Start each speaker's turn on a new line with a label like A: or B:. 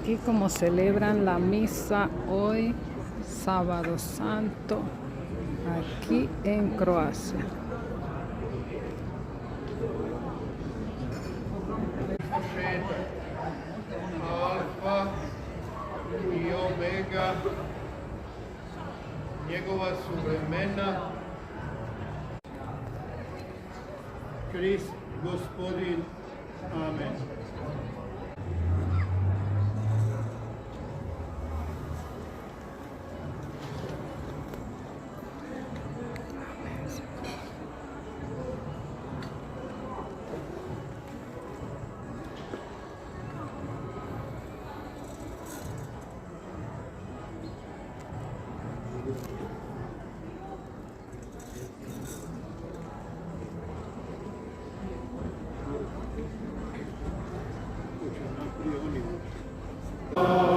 A: aquí como celebran la misa hoy, Sábado Santo, aquí en Croacia.
B: Alfa i Omega, njegova su vremena. Krist Gospodin. Amen. Oh